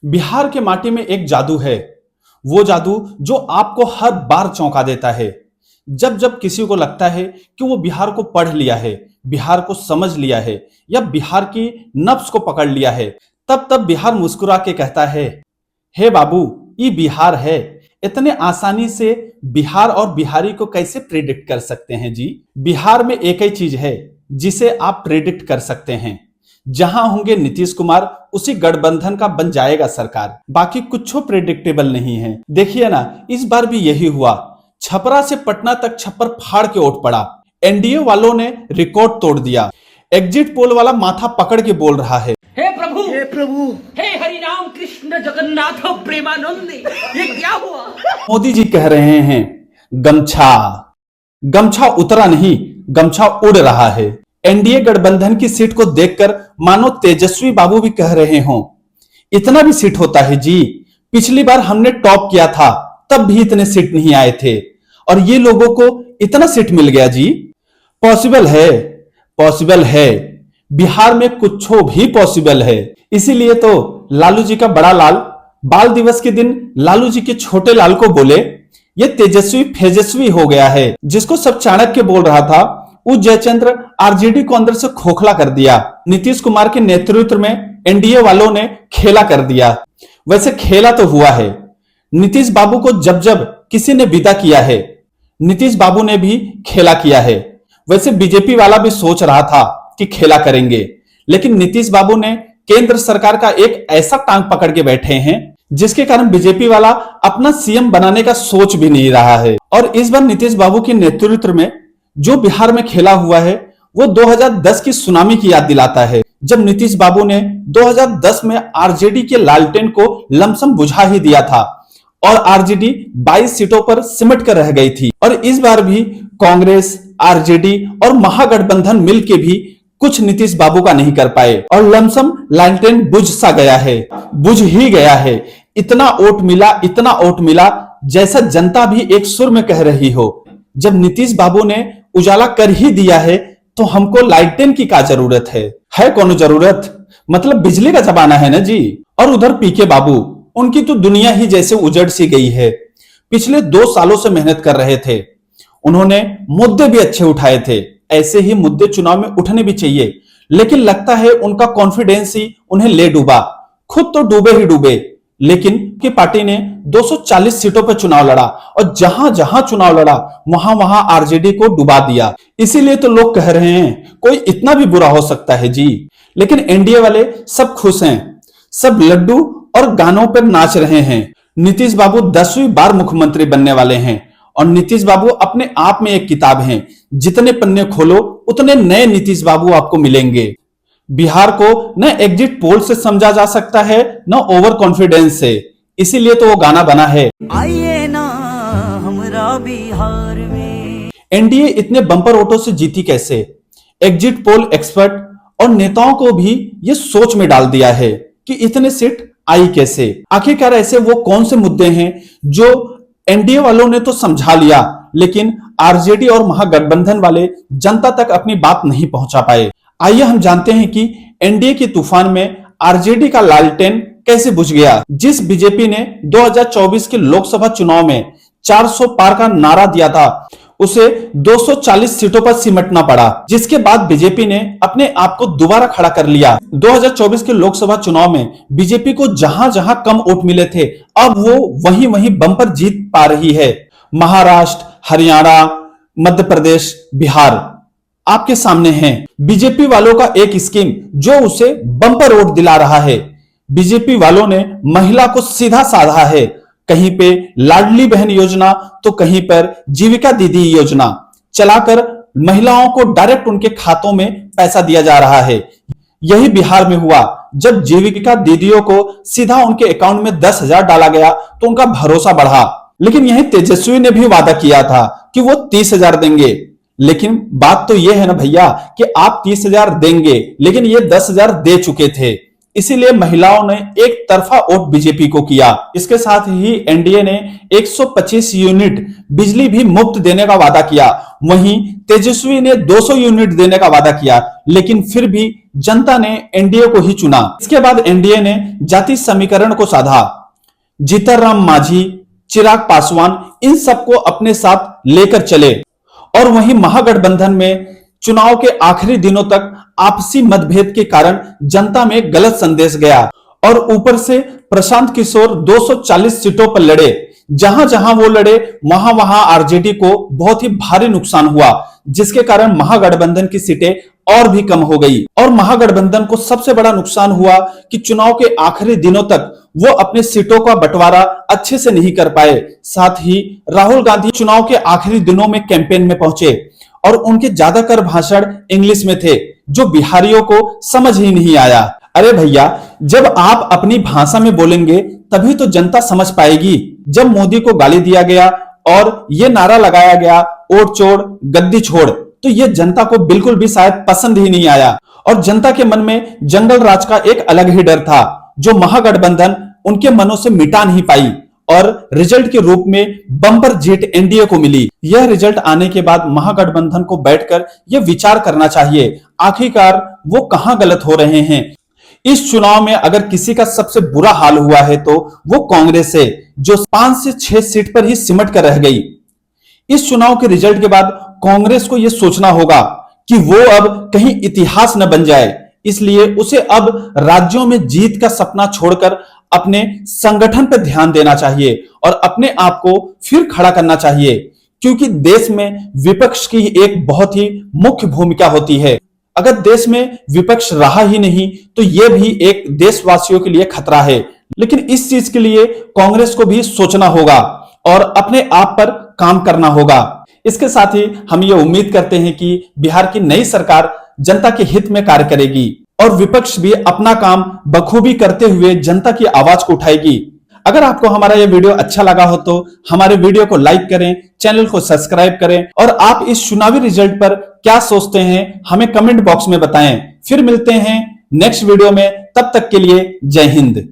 बिहार के माटी में एक जादू है। वो जादू जो आपको हर बार चौंका देता है। जब जब किसी को लगता है कि वो बिहार को पढ़ लिया है, बिहार को समझ लिया है या बिहार की नब्ज को पकड़ लिया है, तब तब बिहार मुस्कुरा के कहता है, हे बाबू, ये बिहार है। इतने आसानी से बिहार और बिहारी को कैसे प्रेडिक्ट कर सकते हैं जी? बिहार में एक ही चीज है जिसे आप प्रेडिक्ट कर सकते हैं। जहां होंगे नीतीश कुमार, उसी गठबंधन का बन जाएगा सरकार। बाकी कुछ प्रेडिक्टेबल नहीं है। देखिए ना, इस बार भी यही हुआ। छपरा से पटना तक छप्पर फाड़ के उठ पड़ा। एनडीए वालों ने रिकॉर्ड तोड़ दिया। एग्जिट पोल वाला माथा पकड़ के बोल रहा है, हे प्रभु, हे प्रभु, हे हरि राम कृष्ण जगन्नाथ प्रेमानंद, ये क्या हुआ? मोदी जी कह रहे हैं गमछा। गमछा उतरा नहीं, गमछा उड़ रहा है। एनडीए गठबंधन की सीट को देखकर मानो तेजस्वी बाबू भी कह रहे हों, इतना भी सीट होता है जी। पिछली बार हमने टॉप किया था, तब भी इतने सीट नहीं आए थे, और ये लोगों को इतना सीट मिल गया जी। पॉसिबल है, पॉसिबल है। बिहार में कुछ भी पॉसिबल है। इसीलिए तो लालू जी का बड़ा लाल बाल दिवस के दिन लालू जी के छोटे लाल को बोले, ये तेजस्वी फेजस्वी हो गया है। जिसको सब चाणक्य बोल रहा था, उस जयचंद्र आरजेडी को अंदर से खोखला कर दिया। नीतीश कुमार के नेतृत्व में एनडीए वालों ने खेला कर दिया। वैसे खेला तो हुआ है। नीतीश बाबू को जब जब किसी ने विदा किया है, नीतीश बाबू ने भी खेला किया है। वैसे बीजेपी वाला भी सोच रहा था कि खेला करेंगे, लेकिन नीतीश बाबू ने केंद्र सरकार का एक ऐसा टांग पकड़ के बैठे हैं जिसके कारण बीजेपी वाला अपना सीएम बनाने का सोच भी नहीं रहा है। और इस बार नीतीश बाबू के नेतृत्व में जो बिहार में खेला हुआ है, वो 2010 की सुनामी की याद दिलाता है, जब नीतीश बाबू ने 2010 में आरजेडी के लालटेन को लमसम बुझा ही दिया था और आरजेडी 22 सीटों पर सिमट कर रह गई थी। और इस बार भी कांग्रेस, आरजेडी और महागठबंधन मिलके भी कुछ नीतीश बाबू का नहीं कर पाए और लमसम लालटेन बुझ सा गया है, बुझ ही गया है। इतना वोट मिला, इतना वोट मिला, जैसा जनता भी एक सुर में कह रही हो, जब नीतीश बाबू ने उजाला कर ही दिया है तो हमको लालटेन की क्या जरूरत है कौन जरूरत? मतलब बिजली का जमाना है ना जी। और उधर पीके बाबू, उनकी तो दुनिया ही जैसे उजड़ सी गई है। पिछले 2 सालों से मेहनत कर रहे थे, उन्होंने मुद्दे भी अच्छे उठाए थे। ऐसे ही मुद्दे चुनाव में उठने भी चाहिए, लेकिन लगता है उनका कॉन्फिडेंस ही उन्हें ले डूबा। खुद तो डूबे ही डूबे, लेकिन की पार्टी ने 240 सीटों पर चुनाव लड़ा और जहां जहां चुनाव लड़ा वहां वहां आरजेडी को डुबा दिया। इसीलिए तो लोग कह रहे हैं कोई इतना भी बुरा हो सकता है जी। लेकिन एनडीए वाले सब खुश हैं, सब लड्डू और गानों पर नाच रहे हैं। नीतीश बाबू 10वीं बार मुख्यमंत्री बनने वाले हैं और नीतीश बाबू अपने आप में एक किताब हैं। जितने पन्ने खोलो उतने नए नीतीश बाबू आपको मिलेंगे। बिहार को न एग्जिट पोल से समझा जा सकता है, न ओवर कॉन्फिडेंस से। इसीलिए तो वो गाना बना है, आइए ना हमरा बिहार में। एनडीए इतने बंपर वोटों से जीती कैसे? एग्जिट पोल एक्सपर्ट और नेताओं को भी ये सोच में डाल दिया है कि इतने सीट आई कैसे। आखिरकार ऐसे वो कौन से मुद्दे हैं जो एनडीए वालों ने तो समझा लिया, लेकिन आरजेडी और महागठबंधन वाले जनता तक अपनी बात नहीं पहुंचा पाए। आइए हम जानते हैं कि एनडीए के तूफान में आरजेडी का लालटेन कैसे बुझ गया। जिस बीजेपी ने 2024 के लोकसभा चुनाव में 400 पार का नारा दिया था, उसे 240 सीटों पर सिमटना पड़ा, जिसके बाद बीजेपी ने अपने आप को दोबारा खड़ा कर लिया। 2024 के लोकसभा चुनाव में बीजेपी को जहां जहां कम वोट मिले थे, अब वो वहीं वहीं बंपर जीत पा रही है। महाराष्ट्र, हरियाणा, मध्य प्रदेश, बिहार आपके सामने है। बीजेपी वालों का एक स्कीम जो उसे बंपर वोट दिला रहा है। बीजेपी वालों ने महिला को सीधा साधा है, कहीं पे लाडली बहन योजना तो कहीं पर जीविका दीदी योजना चलाकर महिलाओं को डायरेक्ट उनके खातों में पैसा दिया जा रहा है। यही बिहार में हुआ, जब जीविका दीदियों को सीधा उनके अकाउंट में 10,000 डाला गया तो उनका भरोसा बढ़ा। लेकिन यही तेजस्वी ने भी वादा किया था कि वो 30,000 देंगे। लेकिन बात तो यह है ना भैया कि आप 30,000 देंगे, लेकिन ये 10,000 दे चुके थे। इसीलिए महिलाओं ने एक तरफा वोट बीजेपी को किया। इसके साथ ही एनडीए ने 125 यूनिट बिजली भी मुफ्त देने का वादा किया। वहीं तेजस्वी ने 200 यूनिट देने का वादा किया, लेकिन फिर भी जनता ने एनडीए को ही चुना। इसके बाद एनडीए ने जाति समीकरण को साधा। जीतनराम मांझी, चिराग पासवान इन सबको अपने साथ लेकर चले और वहीं महागठबंधन में चुनाव के आखिरी दिनों तक आपसी मतभेद के कारण जनता में गलत संदेश गया और ऊपर से प्रशांत किशोर 240 सीटों पर लड़े। जहां जहां वो लड़े वहां वहां आरजेडी को बहुत ही भारी नुकसान हुआ, जिसके कारण महागठबंधन की सीटें और भी कम हो गई। और महागठबंधन को सबसे बड़ा नुकसान हुआ कि चुनाव के आखिरी दिनों तक वो अपने सीटों का बंटवारा अच्छे से नहीं कर पाए। साथ ही राहुल गांधी चुनाव के आखिरी दिनों में कैंपेन में पहुंचे और उनके ज्यादातर भाषण इंग्लिश में थे, जो बिहारियों को समझ ही नहीं आया। अरे भैया, जब आप अपनी भाषा में बोलेंगे तभी तो जनता समझ पाएगी। जब मोदी को गाली दिया गया और ये नारा लगाया गया वोट छोड़ गद्दी छोड़, तो ये जनता को बिल्कुल भी शायद पसंद ही नहीं आया और जनता के मन में जंगल राज का एक अलग ही डर था, जो महागठबंधन उनके मनों से मिटा नहीं पाई और रिजल्ट के रूप में बम्पर जीत एनडीए को मिली। यह रिजल्ट आने के बाद महागठबंधन को बैठकर यह विचार करना चाहिए, आखिरकार वो कहां गलत हो रहे हैं। इस चुनाव में अगर किसी का सबसे बुरा हाल हुआ है तो वो कांग्रेस है, जो 5 से 6 सीट पर ही सिमट कर रह गई। इस चुनाव के रिजल्ट के बाद कांग्रेस को यह सोचना होगा कि वो अब कहीं इतिहास न बन जाए, इसलिए उसे अब राज्यों में जीत का सपना छोड़कर अपने संगठन पर ध्यान देना चाहिए और अपने आप को फिर खड़ा करना चाहिए, क्योंकि देश में विपक्ष की एक बहुत ही मुख्य भूमिका होती है। अगर देश में विपक्ष रहा ही नहीं तो यह भी एक देशवासियों के लिए खतरा है। लेकिन इस चीज के लिए कांग्रेस को भी सोचना होगा और अपने आप पर काम करना होगा। इसके साथ ही हम ये उम्मीद करते हैं कि बिहार की नई सरकार जनता के हित में कार्य करेगी और विपक्ष भी अपना काम बखूबी करते हुए जनता की आवाज को उठाएगी। अगर आपको हमारा यह वीडियो अच्छा लगा हो तो हमारे वीडियो को लाइक करें, चैनल को सब्सक्राइब करें और आप इस चुनावी रिजल्ट पर क्या सोचते हैं हमें कमेंट बॉक्स में बताएं। फिर मिलते हैं नेक्स्ट वीडियो में, तब तक के लिए जय हिंद।